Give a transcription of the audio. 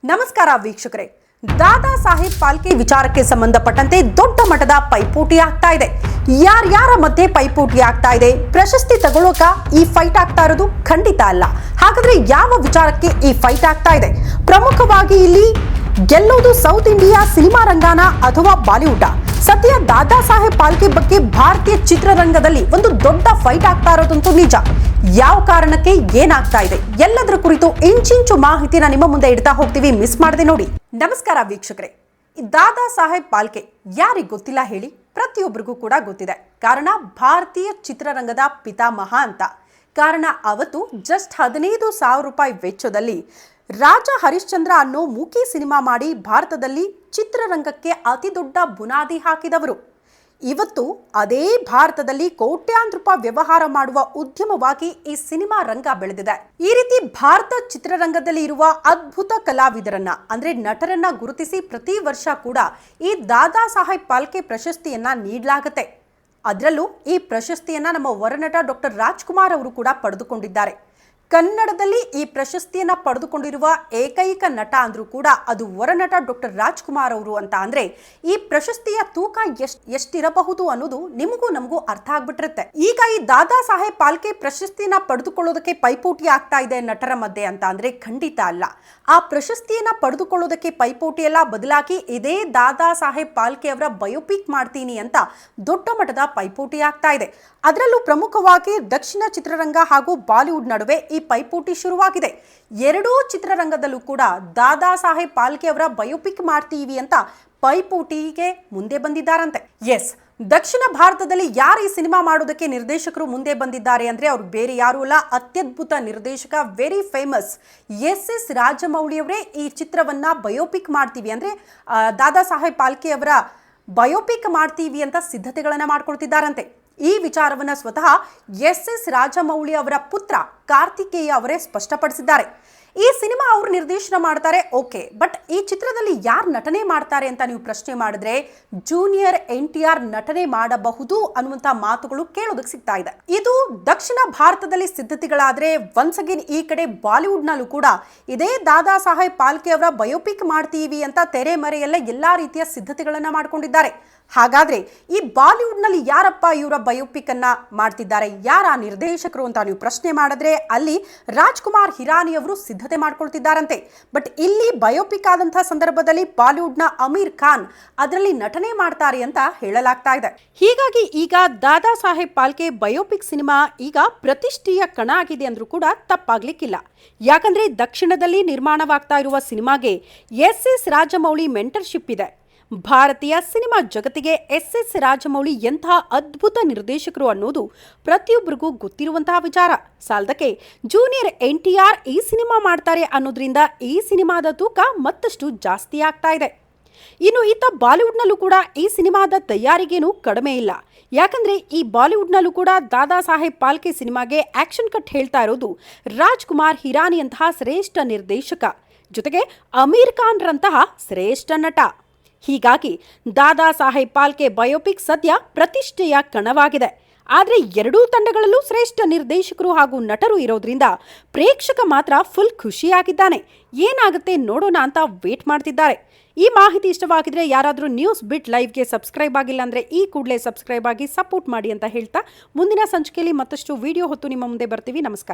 ನಮಸ್ಕಾರ ವೀಕ್ಷಕರೇ. ದಾದಾ ಸಾಹೇಬ್ ಪಾಲ್ಕೆ ವಿಚಾರಕ್ಕೆ ಸಂಬಂಧಪಟ್ಟಂತೆ ದೊಡ್ಡ ಮಟ್ಟದ ಪೈಪೋಟಿ ಆಗ್ತಾ ಇದೆ. ಯಾರ್ಯಾರ ಮಧ್ಯೆ ಪೈಪೋಟಿ ಆಗ್ತಾ ಇದೆ? ಪ್ರಶಸ್ತಿ ತಗೊಳ್ಳೋಕ ಈ ಫೈಟ್ ಆಗ್ತಾ ಇರೋದು ಖಂಡಿತ ಅಲ್ಲ. ಹಾಗಾದ್ರೆ ಯಾವ ವಿಚಾರಕ್ಕೆ ಈ ಫೈಟ್ ಆಗ್ತಾ ಇದೆ? ಪ್ರಮುಖವಾಗಿ ಇಲ್ಲಿ ಗೆಲ್ಲೋದು ಸೌತ್ ಇಂಡಿಯಾ ಸಿನಿಮಾ ರಂಗಾನ ಅಥವಾ ಬಾಲಿವುಡ್? ಸದ್ಯ ದಾದಾ ಸಾಹೇಬ್ ಪಾಲ್ಕೆ ಬಗ್ಗೆ ಭಾರತೀಯ ಚಿತ್ರರಂಗದಲ್ಲಿ ಒಂದು ದೊಡ್ಡ ಫೈಟ್ ಆಗ್ತಾ ಇರೋದಂತೂ ನಿಜ. ಯಾವ ಕಾರಣಕ್ಕೆ ಏನಾಗ್ತಾ ಇದೆ ಎಲ್ಲದರ ಕುರಿತು ಇಂಚಿಂಚು ಮಾಹಿತಿನ ನಿಮ್ಮ ಮುಂದೆ ಇಡ್ತಾ ಹೋಗ್ತೀವಿ, ಮಿಸ್ ಮಾಡದೆ ನೋಡಿ. ನಮಸ್ಕಾರ ವೀಕ್ಷಕರೇ. ದಾದಾ ಸಾಹೇಬ್ ಪಾಲ್ಕೆ ಯಾರಿಗೆ ಗೊತ್ತಿಲ್ಲ ಹೇಳಿ? ಪ್ರತಿಯೊಬ್ಬರಿಗೂ ಕೂಡ ಗೊತ್ತಿದೆ. ಕಾರಣ ಭಾರತೀಯ ಚಿತ್ರರಂಗದ ಪಿತಾಮಹ ಅಂತ. ಕಾರಣ ಅವತ್ತು ಜಸ್ಟ್ 15,000 ರೂಪಾಯಿ ವೆಚ್ಚದಲ್ಲಿ ರಾಜ ಹರಿಶ್ಚಂದ್ರ ಅನ್ನೋ ಮೂಕಿ ಸಿನಿಮಾ ಮಾಡಿ ಭಾರತದಲ್ಲಿ ಚಿತ್ರರಂಗಕ್ಕೆ ಅತಿ ದೊಡ್ಡ ಬುನಾದಿ ಹಾಕಿದವರು. ಇವತ್ತು ಅದೇ ಭಾರತದಲ್ಲಿ ಕೋಟ್ಯಾಂತರ ರೂಪಾಯಿ ವ್ಯವಹಾರ ಮಾಡುವ ಉದ್ಯಮವಾಗಿ ಈ ಸಿನಿಮಾ ರಂಗ ಬೆಳೆದಿದೆ. ಈ ರೀತಿ ಭಾರತ ಚಿತ್ರರಂಗದಲ್ಲಿ ಇರುವ ಅದ್ಭುತ ಕಲಾವಿದರನ್ನ ಅಂದ್ರೆ ನಟರನ್ನ ಗುರುತಿಸಿ ಪ್ರತಿ ವರ್ಷ ಕೂಡ ಈ ದಾದಾ ಸಾಹೇಬ್ ಪಾಲ್ಕೆ ಪ್ರಶಸ್ತಿಯನ್ನ ನೀಡಲಾಗುತ್ತೆ. ಅದರಲ್ಲೂ ಈ ಪ್ರಶಸ್ತಿಯನ್ನ ನಮ್ಮ ವರನಟ ಡಾಕ್ಟರ್ ರಾಜ್ಕುಮಾರ್ ಅವರು ಕೂಡ ಪಡೆದುಕೊಂಡಿದ್ದಾರೆ. ಕನ್ನಡದಲ್ಲಿ ಈ ಪ್ರಶಸ್ತಿಯನ್ನ ಪಡೆದುಕೊಂಡಿರುವ ಏಕೈಕ ನಟ ಅಂದ್ರೂ ಕೂಡ ಅದು ವರನಟ ಡಾಕ್ಟರ್ ರಾಜ್ಕುಮಾರ್ ಅವರು ಅಂತ. ಅಂದ್ರೆ ಈ ಪ್ರಶಸ್ತಿಯ ತೂಕ ಎಷ್ಟಿರಬಹುದು ಅನ್ನೋದು ನಿಮಗೂ ನಮಗೂ ಅರ್ಥ ಆಗ್ಬಿಟ್ಟಿರುತ್ತೆ. ಈಗ ಈ ದಾದಾ ಸಾಹೇಬ್ ಪಾಲ್ಕೆ ಪ್ರಶಸ್ತಿಯನ್ನ ಪಡೆದುಕೊಳ್ಳೋದಕ್ಕೆ ಪೈಪೋಟಿ ಆಗ್ತಾ ಇದೆ ನಟರ ಮಧ್ಯೆ ಅಂತ ಅಂದ್ರೆ ಖಂಡಿತ ಅಲ್ಲ. ಆ ಪ್ರಶಸ್ತಿಯನ್ನ ಪಡೆದುಕೊಳ್ಳೋದಕ್ಕೆ ಪೈಪೋಟಿ ಎಲ್ಲ ಬದಲಾಗಿ ಇದೇ ದಾದಾ ಸಾಹೇಬ್ ಪಾಲ್ಕೆ ಅವರ ಬಯೋಪಿಕ್ ಮಾಡ್ತೀನಿ ಅಂತ ದೊಡ್ಡ ಮಟ್ಟದ ಪೈಪೋಟಿ ಆಗ್ತಾ ಇದೆ. ಅದರಲ್ಲೂ ಪ್ರಮುಖವಾಗಿ ದಕ್ಷಿಣ ಚಿತ್ರರಂಗ ಹಾಗೂ ಬಾಲಿವುಡ್ ನಡುವೆ ಈ ಪೈಪೋಟಿ ಶುರುವಾಗಿದೆ. ಎರಡೂ ಚಿತ್ರರಂಗದಲ್ಲೂ ಕೂಡ ದಾದಾ ಸಾಹೇಬ್ ಪಾಲ್ಕೆ ಅವರ ಬಯೋಪಿಕ್ ಮಾಡ್ತೀವಿ ಅಂತ ಪೈಪೋಟಿಗೆ ಮುಂದೆ ಬಂದಿದ್ದಾರಂತೆ. ಎಸ್, ದಕ್ಷಿಣ ಭಾರತದಲ್ಲಿ ಯಾರು ಈ ಸಿನಿಮಾ ಮಾಡೋದಕ್ಕೆ ನಿರ್ದೇಶಕರು ಮುಂದೆ ಬಂದಿದ್ದಾರೆ ಅಂದ್ರೆ ಅವ್ರು ಬೇರೆ ಯಾರು ಅಲ್ಲ, ಅತ್ಯದ್ಭುತ ನಿರ್ದೇಶಕ, ವೆರಿ ಫೇಮಸ್ ಎಸ್ ರಾಜಮೌಳಿ ಅವರೇ ಈ ಚಿತ್ರವನ್ನ ಬಯೋಪಿಕ್ ಮಾಡ್ತೀವಿ ಅಂದ್ರೆ ದಾದಾ ಸಾಹೇಬ್ ಪಾಲ್ಕೆ ಅವರ ಬಯೋಪಿಕ್ ಮಾಡ್ತೀವಿ ಅಂತ ಸಿದ್ಧತೆಗಳನ್ನ ಮಾಡ್ಕೊಳ್ತಿದ್ದಾರಂತೆ. ಈ ವಿಚಾರವನ್ನ ಸ್ವತಃ ಎಸ್ ರಾಜಮೌಳಿ ಅವರ ಪುತ್ರ ಕಾರ್ತಿಕೇಯ ಅವರೇ ಸ್ಪಷ್ಟಪಡಿಸಿದ್ದಾರೆ. ಈ ಸಿನಿಮಾ ಅವರು ನಿರ್ದೇಶನ ಮಾಡ್ತಾರೆ, ಓಕೆ, ಬಟ್ ಈ ಚಿತ್ರದಲ್ಲಿ ಯಾರು ನಟನೆ ಮಾಡ್ತಾರೆ ಅಂತ ನೀವು ಪ್ರಶ್ನೆ ಮಾಡಿದ್ರೆ ಜೂನಿಯರ್ NTR ನಟನೆ ಮಾಡಬಹುದು ಅನ್ನುವಂತ ಮಾತುಗಳು ಕೇಳೋದಕ್ಕೆ ಸಿಗ್ತಾ ಇದೆ. ಇದು ದಕ್ಷಿಣ ಭಾರತದಲ್ಲಿ ಸಿದ್ಧತೆಗಳಾದ್ರೆ ಒನ್ಸ್ ಅಗೇನ್ ಈ ಕಡೆ ಬಾಲಿವುಡ್ ನಲ್ಲೂ ಕೂಡ ಇದೇ ದಾದಾ ಸಾಹೇಬ್ ಪಾಲ್ಕೆ ಅವರ ಬಯೋಪಿಕ್ ಮಾಡ್ತೀವಿ ಅಂತ ತೆರೆ ಮರೆಯಲ್ಲ ಎಲ್ಲಾ ರೀತಿಯ ಸಿದ್ಧತೆಗಳನ್ನ ಮಾಡ್ಕೊಂಡಿದ್ದಾರೆ. ಹಾಗಾದ್ರೆ ಈ ಬಾಲಿವುಡ್ ನಲ್ಲಿ ಯಾರಪ್ಪ ಇವರ ಬಯೋಪಿಕ್ ಅನ್ನ ಮಾಡ್ತಿದ್ದಾರೆ, ಯಾರ ನಿರ್ದೇಶಕರು ಅಂತ ನೀವು ಪ್ರಶ್ನೆ ಮಾಡಿದ್ರೆ ಅಲ್ಲಿ ರಾಜ್ಕುಮಾರ್ ಹಿರಾನಿ ಅವರು ಸಿದ್ಧತೆ ಮಾಡ್ಕೊಳ್ತಿದ್ದಾರಂತೆ. ಬಟ್ ಇಲ್ಲಿ ಬಯೋಪಿಕ್ ಆದಂತಹ ಸಂದರ್ಭದಲ್ಲಿ ಬಾಲಿವುಡ್ ನ ಅಮೀರ್ ಖಾನ್ ಅದರಲ್ಲಿ ನಟನೆ ಮಾಡ್ತಾರೆ ಅಂತ ಹೇಳಲಾಗ್ತಾ ಇದೆ. ಹೀಗಾಗಿ ಈಗ ದಾದಾ ಸಾಹೇಬ್ ಪಾಲ್ಕೆ ಬಯೋಪಿಕ್ ಸಿನಿಮಾ ಈಗ ಪ್ರತಿಷ್ಠೆಯ ಕಣ ಆಗಿದೆ ಅಂದ್ರೂ ಕೂಡ ತಪ್ಪಾಗ್ಲಿಕ್ಕಿಲ್ಲ. ಯಾಕಂದ್ರೆ ದಕ್ಷಿಣದಲ್ಲಿ ನಿರ್ಮಾಣವಾಗ್ತಾ ಇರುವ ಸಿನಿಮಾಗೆ ಎಸ್ ರಾಜಮೌಳಿ ಮೆಂಟರ್ಶಿಪ್ ಇದೆ. ಭಾರತೀಯ ಸಿನಿಮಾ ಜಗತ್ತಿಗೆ ಎಸ್ ರಾಜಮೌಳಿ ಎಂತಹ ಅದ್ಭುತ ನಿರ್ದೇಶಕರು ಅನ್ನೋದು ಪ್ರತಿಯೊಬ್ಬರಿಗೂ ಗೊತ್ತಿರುವಂತಹ ವಿಚಾರ. ಸಾಲದಕ್ಕೆ ಜೂನಿಯರ್ NTR ಈ ಸಿನಿಮಾ ಮಾಡ್ತಾರೆ ಅನ್ನೋದ್ರಿಂದ ಈ ಸಿನಿಮಾದ ತೂಕ ಮತ್ತಷ್ಟು ಜಾಸ್ತಿ ಆಗ್ತಾ ಇದೆ. ಇನ್ನು ಈತ ಬಾಲಿವುಡ್ನಲ್ಲೂ ಕೂಡ ಈ ಸಿನಿಮಾದ ತಯಾರಿಗೇನು ಕಡಿಮೆ ಇಲ್ಲ. ಯಾಕಂದ್ರೆ ಈ ಬಾಲಿವುಡ್ನಲ್ಲೂ ಕೂಡ ದಾದಾ ಸಾಹೇಬ್ ಪಾಲ್ಕೆ ಸಿನಿಮಾಗೆ ಆಕ್ಷನ್ ಕಟ್ ಹೇಳ್ತಾ ಇರೋದು ರಾಜ್ಕುಮಾರ್ ಹಿರಾನಿ ಅಂತಹ ಶ್ರೇಷ್ಠ ನಿರ್ದೇಶಕ, ಜೊತೆಗೆ ಅಮೀರ್ ಖಾನ್ ರಂತಹ ಶ್ರೇಷ್ಠ ನಟ. ಹೀಗಾಗಿ ದಾದಾ ಸಾಹೇಬ್ ಪಾಲ್ಕೆ ಬಯೋಪಿಕ್ ಸದ್ಯ ಪ್ರತಿಷ್ಠೆಯ ಕಣವಾಗಿದೆ. ಆದರೆ ಎರಡೂ ತಂಡಗಳಲ್ಲೂ ಶ್ರೇಷ್ಠ ನಿರ್ದೇಶಕರು ಹಾಗೂ ನಟರು ಇರೋದ್ರಿಂದ ಪ್ರೇಕ್ಷಕ ಮಾತ್ರ ಫುಲ್ ಖುಷಿಯಾಗಿದ್ದಾನೆ. ಏನಾಗುತ್ತೆ ನೋಡೋಣ ಅಂತ ವೇಟ್ ಮಾಡ್ತಿದ್ದಾರೆ. ಈ ಮಾಹಿತಿ ಇಷ್ಟವಾಗಿದ್ರೆ ಯಾರಾದರೂ ನ್ಯೂಸ್ ಬಿಟ್ ಲೈವ್ಗೆ ಸಬ್ಸ್ಕ್ರೈಬ್ ಆಗಿಲ್ಲ ಅಂದರೆ ಈ ಕೂಡಲೇ ಸಬ್ಸ್ಕ್ರೈಬ್ ಆಗಿ ಸಪೋರ್ಟ್ ಮಾಡಿ ಅಂತ ಹೇಳ್ತಾ ಮುಂದಿನ ಸಂಚಿಕೆಯಲ್ಲಿ ಮತ್ತಷ್ಟು ವಿಡಿಯೋ ಹೊತ್ತು ನಿಮ್ಮ ಮುಂದೆ ಬರ್ತೀವಿ. ನಮಸ್ಕಾರ.